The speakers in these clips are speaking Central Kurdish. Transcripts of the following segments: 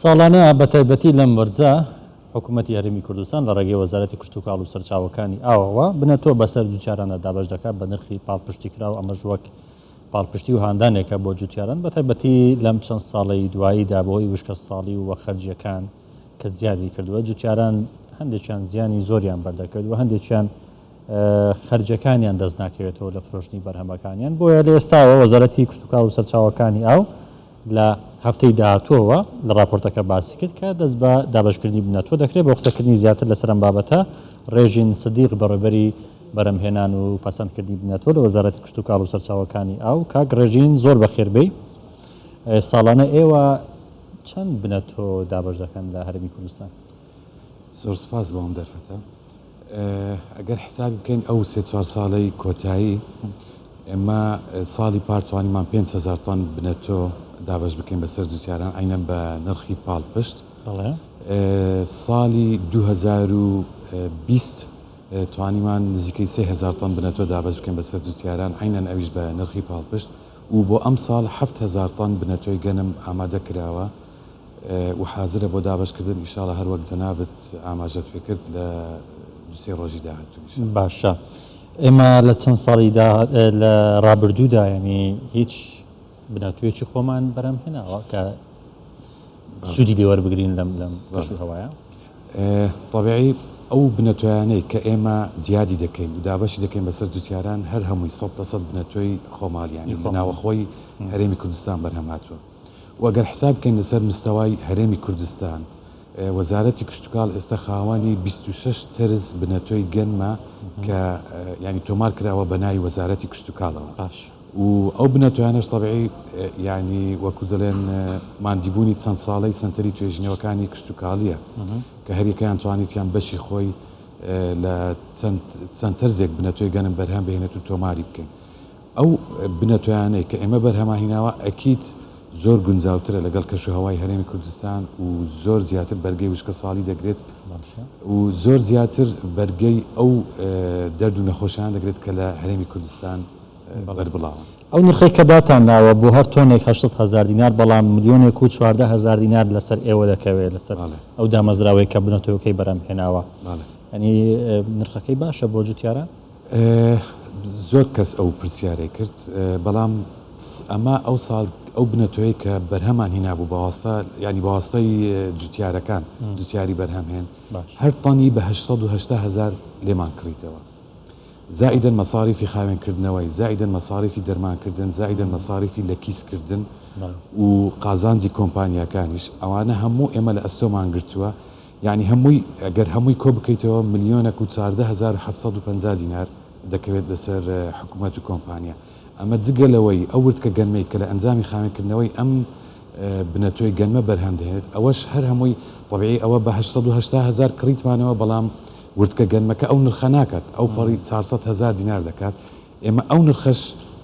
ساڵانە بە تایبەتی لەم وەرزە حکوومەتی هەرێمی کوردستان لە ڕێگەی وەزارەتی کشتتوکاڵ و سەرچاوەکانی ئاوەوە بنەتۆ بەسەر دووچارانە دابش دەکات بە نرخی پاڵپشتی کراو ئەمەش وەک پاڵپشتی و هاندانێکە بۆ جوتیاران بە تایبەتی لەم چەند ساڵی دواییدا بەهۆی وشکە ساڵی و وەخەرجیەکان کە زیادی کردووە جوتیاران هەندێکیان زیانی زۆریان بەردەکرد و هەندێکیان خەرجەکانیان دەست ناکەوێتەوە لە فرۆشتنی بەرهەمەکانیان بۆیە لە ئێستاوە وەزارەتی کشتتوکاڵ و سەرچاوەکانی ئاو لە هەفتەی داهاتووەوە لە راپۆرتەکە باسی کرد کە دەست بە دابشکردنی بنەتۆ دەکرێت بۆ قسەکردنی زیاتر لەسەر ئەم بابەتە ڕێژین سدیق بەڕێبەری بەرهەمهێنان و پەسەندکردنی بنەتۆ لە وەزارەتی کشتتوکاڵ و سەرچاوەکانی ئاو کاک ڕێژین زۆر بەخێربەی ساڵانە ئێوە چەند بنەتۆ دابش دەکەن لە هەرێمی کوردستان؟ زۆر سپاس بەم دەرفەتە ئەگەر حسابی بکەین ئەو سێ چوار ساڵەی کۆتایی ئێمە ساڵی پارتوانیمان 5,000 تۆن بنەتۆ دابش بکەین بەسەر دووچاران عینەن بە نرخی پاڵپشت ساڵی 2020 توانیمان نزیکەی 3,000 تۆن بنەتۆ دابش بکەین بەسەر دووچاران عینەن ئەویش بە نرخی پاڵپشت و بۆ ئەم ساڵ 7,000 تۆن بنەتۆی گەنم ئامادە کراوە و حازرە بۆ دابشکردن ئینشاڵڵا هەر وەک جەنابەت ئاماژەت پێ کرد لە دوسێ ڕۆژی داهاتوو. باشە ئێمە لە چەند ساڵی لە ڕابردوودا ینی هیچ بنەتوێکی خۆمان بەرەم هێناوە کە سوودی لێوەربگرین لەم هەوایە طبیعی ئەو بنەتوانەی کە ئێمە زیادی دەکەین و دابەشی دەکەین بەسەر دووچاران هەر هەمووی 100% بنەتۆی خۆماڵیانی ناوەخۆی هەرێمی کوردستان بەرهەماتوە و ئەگەر حساب بکەین لەسەر مستەوای هەرێمی کوردستان وەزارەتی کشتتوکاڵ ئێستا خاوەنی 26 ترس بنەتۆی گەنمە کە ینی تۆمار کراوە بە ناوی وەزارەتی کشتتوکاڵەوە و ئەو بنەتوانش طبیعی ینی وەکو دەڵێن مادیبوونی چەند ساڵەی سنتەری توێژینەوەکانی کشتتوکاڵیە کە هەریەکەیان توانیتیان بەشی خۆی لە چەند تەرزێک بنەتۆی گەنم بەرهەم بهێنێت و تۆماری بکەین ئەو بنەتوانەی کە ئێمە بەرهەماهیناوە ئەکیت زۆر گونجاوترە لەگەڵ کەشوهەوای هەرێمی کوردستان و زۆر زیاتر بەرگەی وشکە ساڵی دەگرێت و زۆر زیاتر بەرگەی ئەو دەرد و نەخۆشیان دەگرێت کە لە هەرێمی کوردستان بەربڵاوە. ئەو نرخی کە داتان ناوە بۆ هەر تۆنێک 800,000 دینار بەڵام ملیۆنێک و 14,000 دینار لەسەر ئێوە دەکەوێت لەسەر ئەو دامەزراوەی کە بنەتۆیەکەی بەرەم هێناوە ئەنی نرخەکەی باشە بۆ جوتیاران؟ زۆر کەس ئەو پرسیارەی کرد بەڵام ئەمە ئەو ساڵ ئەو بنەتۆی کە بەرهەمان هینابوو بەواستا ینی بەواستای جوتیارەکان جوتیاری بەرهەمهێن هەر تەنی بە 880,000 لێمان کڕیتەوە زائیدەن مەساریفی خاوێنکردنەوەی زائیدەن مەساریفی دەرمانکردن زائیدەن مەساریفی لە کیسکردن و قازانجی کۆمپانیەکانیش ئەوانە هەموو ئێمە لە ئەستۆمان گرتووە یعنی هەمووی ئەگەر هەمووی کۆ بکەیتەوە ملیۆنە و 14,750 دینار دەکەوێت لەسەر حکوومەت و کۆمپانیا ئەمە جگەلەوەی ئەو وردکە گەنمەی کە لە ئەنجامی خاوێنکردنەوەی ئەم بنەتۆی گەنمە بەرهەم دێنێت ئەوەش هەر هەمووی طبیعی ئەوە بە 880,000 کڕیتمانەوە بەڵام وردکە گەنمەکە ئەو نرخە ناکات ئەو پەڕی 400,000 دینار دەکات ئێمە ئەو نرخەش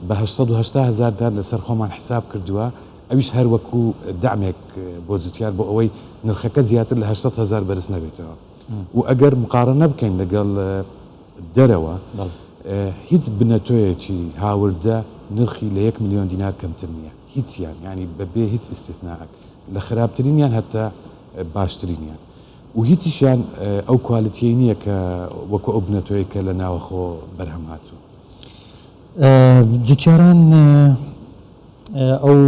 بە 880,000 دار لەسەر خۆمان حساب کردووە ئەویش هەر وەکو دامێک بۆ جوتیار بۆ ئەوەی نرخەکە زیاتر لە 800,000 بەرز نەبێتەوە و ئەگەر مقارنە بکەین لەگەڵ دەرەوە هیچ بنەتۆیەکی هاوردە نرخی لە 1 ملیۆن دینار کەمتر نییە هیچیان ینی بەبێ هیچ ئیسیفناک لە خراپترینیان هەتا باشترینیان و هیچیشان ئەو کوالیتیی نییە کە وەکو ئەو بنەتۆی کە لە ناوەخۆ بەرهەم هاتوو. جوتیاران ئەو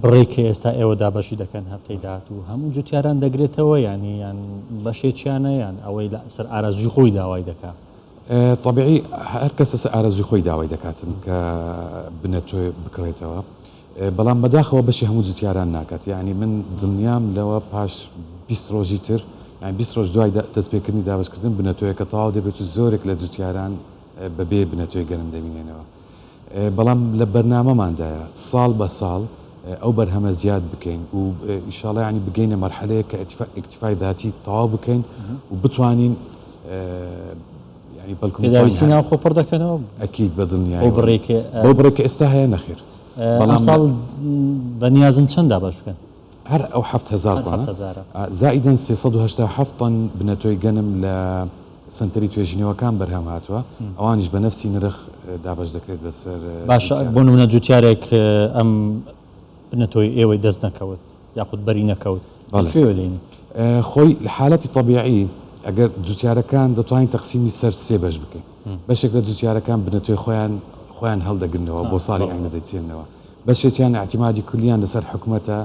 بڕێکە ئێستا ئێوە دابەشی دەکەن هەفتەی داهات و هەموو جوتیاران دەگرێتەوە ینی یان بەشێکیانە یان ئەوەی سەر ئارەزوی خۆی داوای دەکات. طبیعی هەر کەس ئارەزوی خۆی داوای دەکاتن کە بنەتۆ بکڕێتەوە بەڵام بەداخەوە بەشی هەموو جوتیاران ناکات یعنی من دڵنیام لەوە پاش 20 ڕۆژی تر 20 ڕۆژ دوای دەستپێکردنی دابشکردن بنەتۆیەکە تەواو دەبێت و زۆرێک لە جوتیاران بەبێ بنەتۆی گەنم دەبینێنەوە بەڵام لە بەرنامەماندایە ساڵ بە ساڵ ئەو بەرهەمە زیاد بکەین و ئینشاڵڵا ینی بگەینە مەرحەلەیە کە ئیکتیفای داتی تەواو بکەین و بتوانین پێداویستی ناو خۆپڕ دەکەنەوە ئەکید بەدڵنیایی بۆ بڕێکە ئێستا هەیە نەخێر بەڵام ساڵ بەنیازن چەند دابش بکەن هەر ئەو 7,000 تۆن زائیدەن 387 تۆن بنەتۆی گەنم لە سنتەری توێژینەوەکان بەرهەم هاتووە ئەوانیش بە نەفسی نرخ دابش دەکرێت بەسەر باش بۆ نمونە جوتیارێک ئەم بنەتۆی ئێوەی دەست نەکەوت یاخود بەری نەکەوت بەڵێ. شوێ لێنی خۆی لە حالەتی طبیعی ئەگەر جوتیارەکان دەتوانین تەقسیمی سەر سێ بەش بکەین بەشێک لە جوتیارەکان بنەتۆی خۆیان هەڵدەگرنەوە بۆ ساڵی ئاینە دەچێنەوە بەشێکیان اعتیمادی کولیان لەسەر حکوومەتە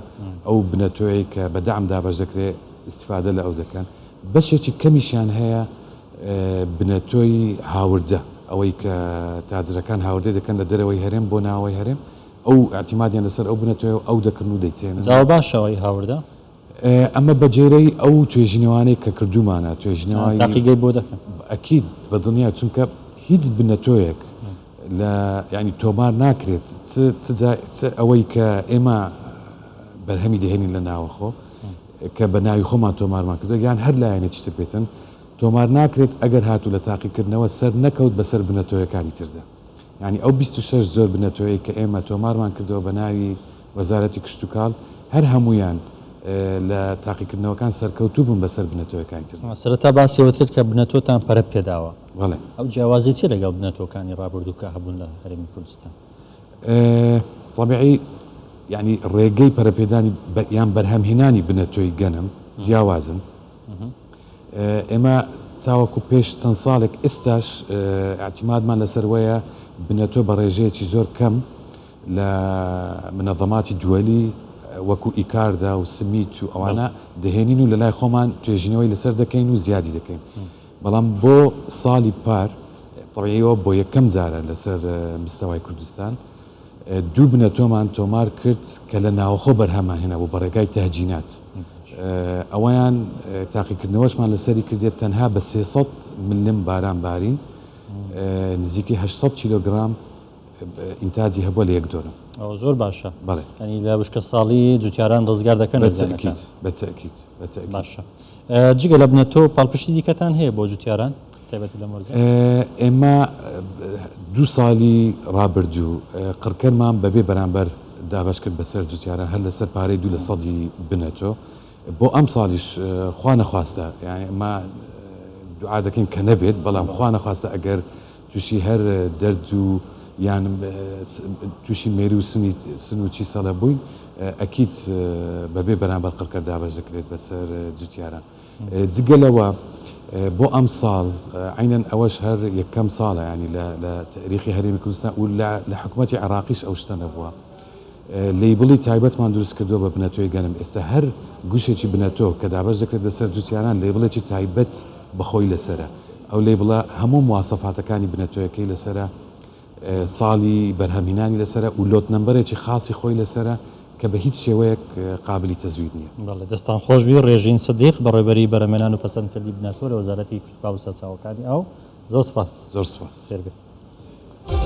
ئەو بنەتۆی کە بەدەعم دابەش دەکرێت استیفادە لە ئەو دەکەن بەشێکی کەمیشیان هەیە بنەتۆی هاوردە ئەوەی کە تاجرەکان هاوردەی دەکەن لە دەرەوەی هەرێم بۆ ناوەی هەرێم ئەو اعتیمادیان لەسەر ئەو بنەتۆی ئەو دەکردن و دەیچێنن جاوا باشەوەی هاوردە ئەمە بەجێرەی ئەو توێژینەوانەی کە کردومانە توێژنەوەی تاقیگەی بۆ دەکەن ئەکید بە دڵنیا چونکە هیچ بنەتۆیەک لە ینی تۆمار ناکرێت ئەوەی کە ئێمە بەرهەمی دەهێنین لە ناوەخۆ کە بە ناوی خۆمان تۆمارمان کردو یان هەر لایەنە چتر بێتن تۆمار ناکرێت ئەگەر هاتوو لە تاقیکردنەوە سەر نەکەوت بەسەر بنەتۆیەکانی تردا ینی ئەو 26 زۆر بنەتۆیی کە ئێمە تۆمارمان کردەوە بە ناوی وەزارەتی کشت و کاڵ هەر هەمویان لە تاقیکردنەوەکان سەرکەوتوو بوون بەسەر بنەتۆیەکانی تر سەرەتا باسیەوەت کرد کە بنەتۆتان پەرە پێداوە بەڵێ ئەو جیاوازێتی لەگەڵ بنەتۆکانی ڕابردووکە هەبوون لە هەرێمی کوردستان طبیعی ینی ڕێگەی پەرەپێدانی یان بەرهەمهێنانی بنەتۆی گەنم جیاوازن ئێمە تاوەکو پێش چەند ساڵێک ئێستاش اعتیمادمان لەسەر وەیە بنەتۆ بە ڕێژەیەکی زۆر کەم لە منەظەماتی دووەلی وەکو ئیکاردا و سمیت و ئەوانە دەهێنین و لە لای خۆمان توێژینەوەی لەسەر دەکەین و زیادی دەکەین بەڵام بۆ ساڵی پار طبیعیەوە بۆ یەکەم جارە لەسەر مستەوای کوردستان دوو بنەتۆمان تۆمار کرد کە لە ناوەخۆ بەرهەمان هێنا بۆ بەڕێگای تەهجینات ئەوەیان تاقیکردنەوەشمان لەسەری کردێت تەنها بە 300 ملم باران بارین نزیکی 800 کیلۆگرام ئینتاجی هەبووە لە یەک دۆرم ئەو زۆر باشە بەڵێ ینی لە بشکە ساڵی جوتیاران ڕزگار دەکەن بەتەکیید باشە جگە لە بنەتۆ پاڵپشتی دیکەتان هەیە بۆ جوتیاران تایبەتی لە مەرز ئێمە دوو ساڵی ڕابردوو قڕکەرمان بەبێ بەرامبەر دابش کرد بەسەر جوتیاران هەر لەسەر پارەی 2 لە 100 بنەتۆ بۆ ئەم ساڵیش خوا نەخواستە یعنی ئەمە دوعا دەکەین کە نەبێت بەڵام خوا نەخواستە ئەگەر تووشی هەر دەرد و یان تووشی مێری و سن و چی ساڵە بووین ئەکیت بەبێ بەرامبەر قڕکەر دابش دەکرێت بەسەر جوتیاران جگەلەوە بۆ ئەم ساڵ عینەن ئەوەش هەر یەکەم ساڵە ینی لە تاریخی هەرێمی کوردستان و لە حکوومەتی عێراقیش ئەو شتە نەبووە لەیبڵی تایبەتمان دروست کردووە بە بنەتۆی گەنم ئێستا هەر گوشێکی بنەتۆ کە دابش دەکرێت لەسەر جوتیاران لەیبڵێکی تایبەت بەخۆی لەسرە ئەو لێبڵە هەموو مواسەفاتەکانی بنەتۆیەکەی لەسرە ساڵی بەرهەمهێنانی لەسرە و لۆت نمبەرێکی خاصی خۆی لەسرە کە بە هیچ شێوەیەک قابلی تەزوید نییە بەڵێ دەستان خۆشبی ڕێژین سدیق بەڕێبەری بەرەمێنان و پەسەندکردی بنەتۆ لە وەزارەتی کشت و کاڵ و سەرچاوەکانی ئەو زۆر سپاس زۆر سپاس فێربێت